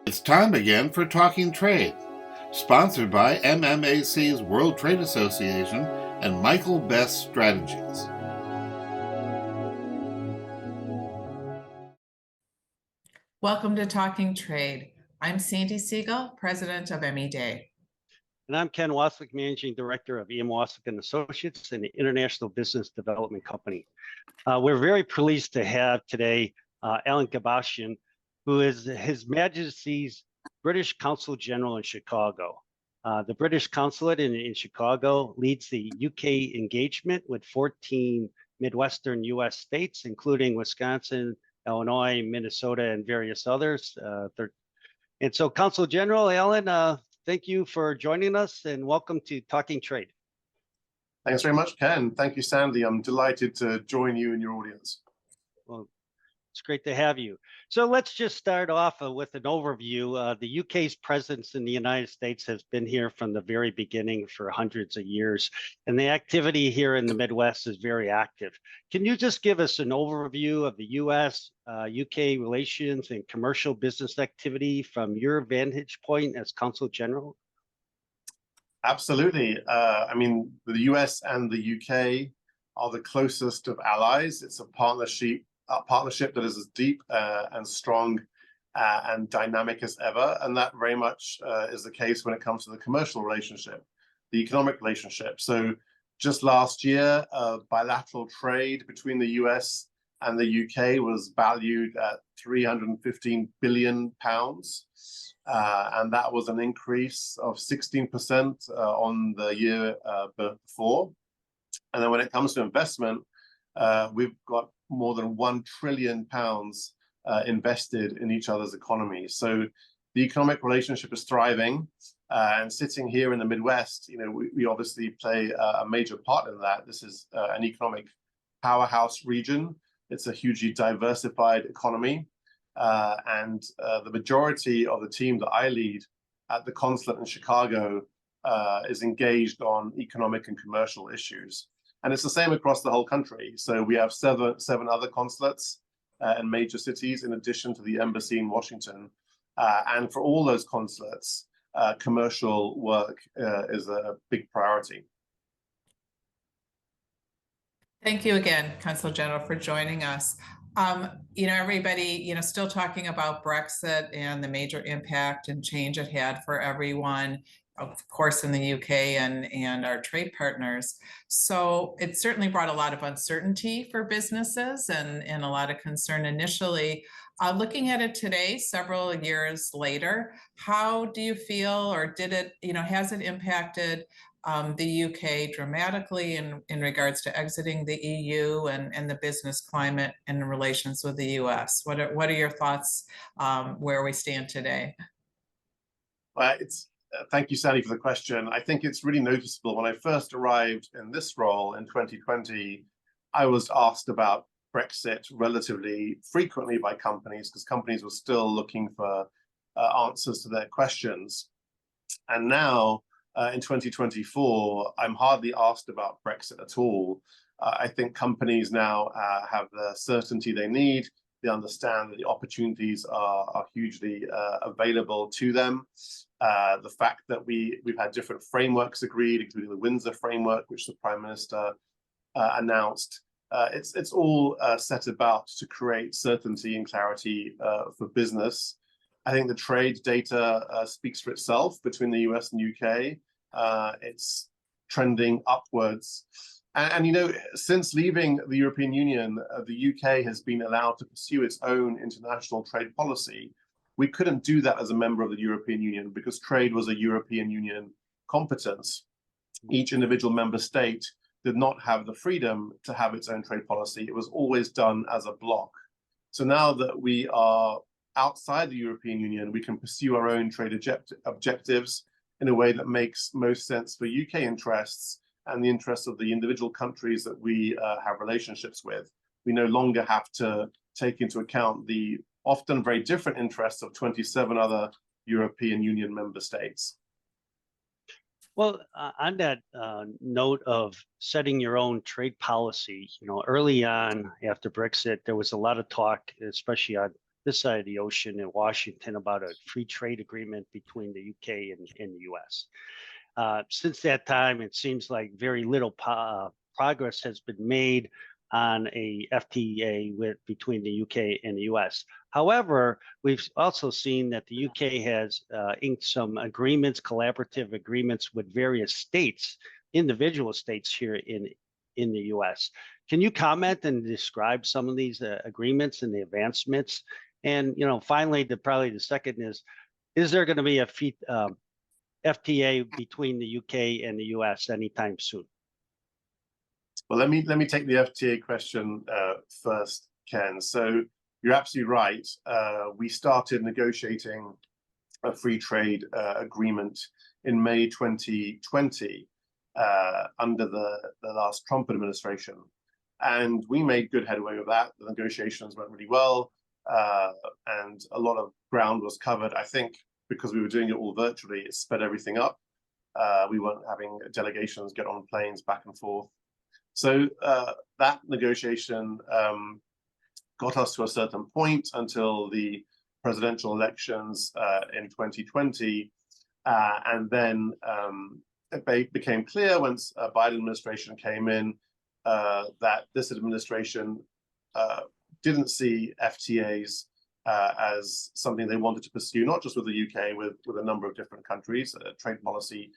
It's time again for Talking Trade, sponsored by MMAC's World Trade Association and Michael Best Strategies. Welcome to Talking Trade. I'm Sandi Siegel, President of ME-Day. And I'm Ken Wasylik, Managing Director of EM Wasylik & Associates, an international business development company. We're very pleased to have today Alan Gogboshian, who is His Majesty's British Consul General in Chicago. The British Consulate in Chicago leads the UK engagement with 14 Midwestern US states, including Wisconsin, Illinois, Minnesota, and various others. And so, Consul General Alan, thank you for joining us and welcome to Talking Trade. Thanks very much, Ken. Thank you, Sandi. I'm delighted to join you and your audience. Well, it's great to have you. So let's just start off with an overview. The UK's presence in the United States has been here from the very beginning for hundreds of years, and the activity here in the Midwest is very active. Can you just give us an overview of the US UK relations and commercial business activity from your vantage point as Consul General? Absolutely. I mean, the US and the UK are the closest of allies. It's a partnership that is as deep and strong and dynamic as ever. And that very much is the case when it comes to the commercial relationship, the economic relationship. So just last year, bilateral trade between the US and the UK was valued at £315 billion. And that was an increase of 16% on the year before. And then when it comes to investment, we've got more than £1 trillion invested in each other's economies. So the economic relationship is thriving. And sitting here in the Midwest, you know, we obviously play a major part in that. This is an economic powerhouse region. It's a hugely diversified economy. And the majority of the team that I lead at the consulate in Chicago is engaged on economic and commercial issues. And it's the same across the whole country. So we have seven other consulates in major cities, in addition to the embassy in Washington. And for all those consulates, commercial work is a big priority. Thank you again, Consul General, for joining us. You know, everybody, you know, still talking about Brexit and the major impact and change it had for everyone, of course, in the UK and our trade partners. So it certainly brought a lot of uncertainty for businesses and a lot of concern initially. Looking at it today, several years later, how do you feel, or did it, you know, has it impacted the UK dramatically in regards to exiting the EU and the business climate and relations with the US? What are your thoughts where we stand today? Well, thank you, Sandi, for the question. I think it's really noticeable. When I first arrived in this role in 2020, I was asked about Brexit relatively frequently by companies, because companies were still looking for answers to their questions. And now, in 2024, I'm hardly asked about Brexit at all. I think companies now have the certainty they need. They understand that the opportunities are hugely available to them. The fact that we've had different frameworks agreed, including the Windsor framework, which the Prime Minister announced, it's all set about to create certainty and clarity for business. I think the trade data speaks for itself between the US and UK. It's trending upwards. And you know, since leaving the European Union, the UK has been allowed to pursue its own international trade policy. We couldn't do that as a member of the European Union because trade was a European Union competence. Each individual member state did not have the freedom to have its own trade policy. It was always done as a bloc. So now that we are outside the European Union, we can pursue our own trade objectives in a way that makes most sense for UK interests and the interests of the individual countries that we have relationships with. We no longer have to take into account the often very different interests of 27 other European Union member states. Well, on that note of setting your own trade policy, you know, early on after Brexit, there was a lot of talk, especially on this side of the ocean in Washington about a free trade agreement between the UK and the US. Since that time, it seems like very little progress has been made on a FTA between the UK and the US. However, we've also seen that the UK has inked some agreements, collaborative agreements with various states, individual states here in the US. Can you comment and describe some of these agreements and the advancements? And finally, probably the second is there going to be a FTA between the UK and the US anytime soon? Well, let me take the FTA question first, Ken. So you're absolutely right. We started negotiating a free trade agreement in May 2020 under the last Trump administration, and we made good headway with that. The negotiations went really well, and a lot of ground was covered. I think because we were doing it all virtually, it sped everything up. We weren't having delegations get on planes back and forth. So that negotiation got us to a certain point until the presidential elections in 2020. And then it became clear once Biden administration came in that this administration didn't see FTAs as something they wanted to pursue, not just with the UK, with a number of different countries. Trade policy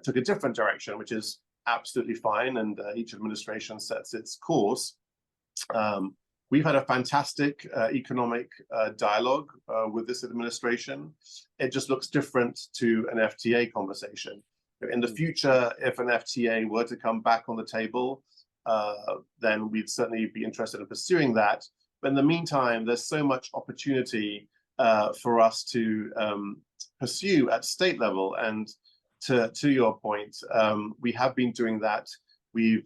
took a different direction, which is absolutely fine, and each administration sets its course. We've had a fantastic economic dialogue with this administration. It just looks different to an FTA conversation. In the future, if an FTA were to come back on the table, then we'd certainly be interested in pursuing that. But in the meantime, there's so much opportunity for us to pursue at state level. And to your point, we have been doing that. We've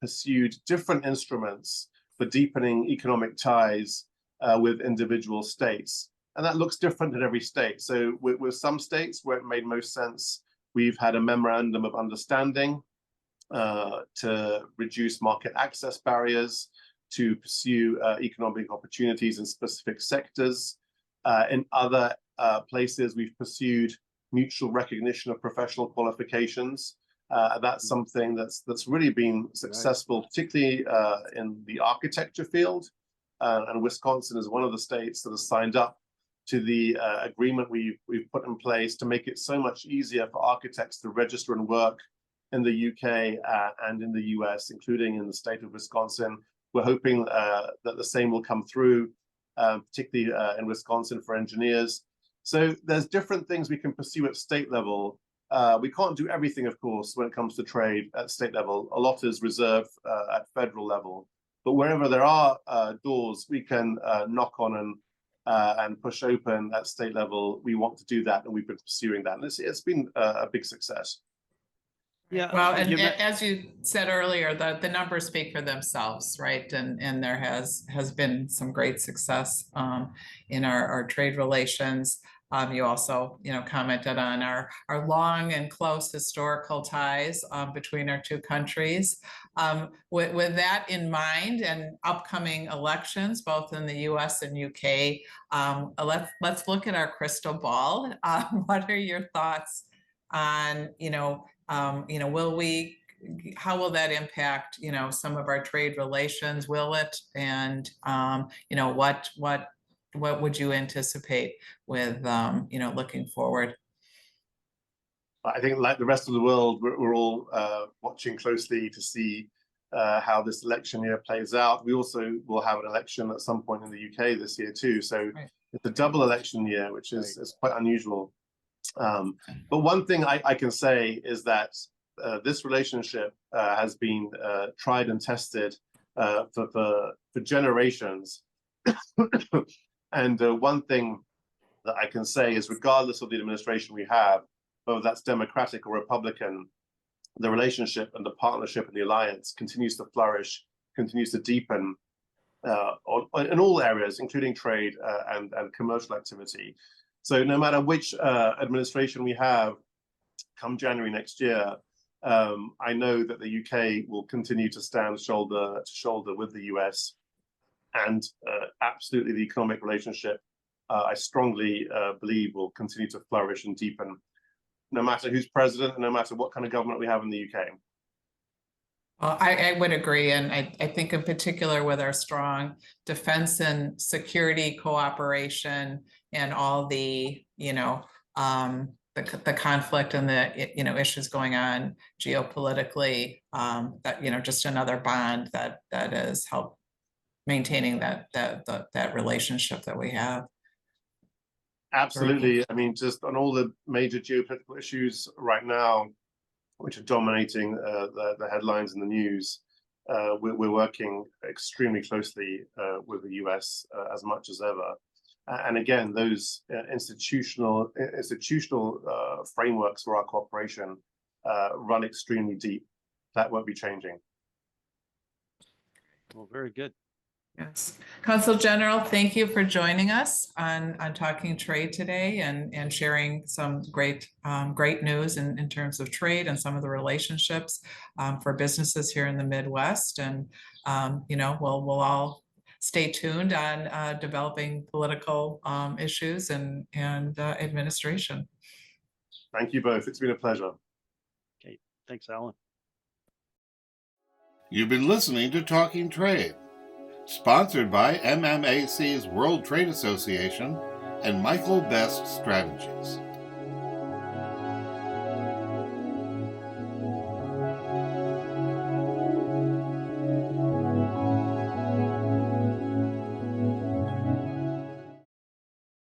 pursued different instruments for deepening economic ties with individual states. And that looks different in every state. So with some states where it made most sense, we've had a memorandum of understanding to reduce market access barriers, to pursue economic opportunities in specific sectors. In other places, we've pursued mutual recognition of professional qualifications. That's something that's really been successful, particularly in the architecture field. And Wisconsin is one of the states that has signed up to the agreement we've put in place to make it so much easier for architects to register and work in the UK and in the US, including in the state of Wisconsin. We're hoping that the same will come through, particularly in Wisconsin for engineers. So there's different things we can pursue at state level. We can't do everything, of course, when it comes to trade at state level. A lot is reserved at federal level. But wherever there are doors we can knock on and push open at state level, we want to do that, and we've been pursuing that. And it's been a big success. Yeah. Well, and as you said earlier, the numbers speak for themselves, right? And there has been some great success in our trade relations. You also, commented on our long and close historical ties between our two countries. With that in mind, and upcoming elections, both in the U.S. and UK, let's look at our crystal ball. What are your thoughts on, how will that impact, some of our trade relations? Will it? And, what would you anticipate with, looking forward? I think, like the rest of the world, we're all watching closely to see how this election year plays out. We also will have an election at some point in the UK this year too. So it's a double election year, which is quite unusual. But one thing I can say is that this relationship has been tried and tested for generations. And one thing that I can say is, regardless of the administration we have, whether that's Democratic or Republican, the relationship and the partnership and the alliance continues to flourish, continues to deepen in all areas, including trade and commercial activity. So no matter which administration we have come January next year, I know that the UK will continue to stand shoulder to shoulder with the US. and absolutely the economic relationship, I strongly believe will continue to flourish and deepen, no matter who's president and no matter what kind of government we have in the UK. Well, I would agree. And I think in particular with our strong defense and security cooperation and all the, the conflict and the, issues going on geopolitically, that, just another bond that is help maintaining that relationship that we have. Absolutely. I mean, just on all the major geopolitical issues right now, which are dominating the headlines and the news, we're working extremely closely with the US as much as ever. And again, those institutional frameworks for our cooperation run extremely deep. That won't be changing. Well, very good. Yes. Consul General, thank you for joining us on Talking Trade today and sharing some great news in terms of trade and some of the relationships for businesses here in the Midwest. And, we'll all stay tuned on developing political issues and administration. Thank you both. It's been a pleasure. Okay. Thanks, Alan. You've been listening to Talking Trade, sponsored by MMAC's World Trade Association and Michael Best Strategies.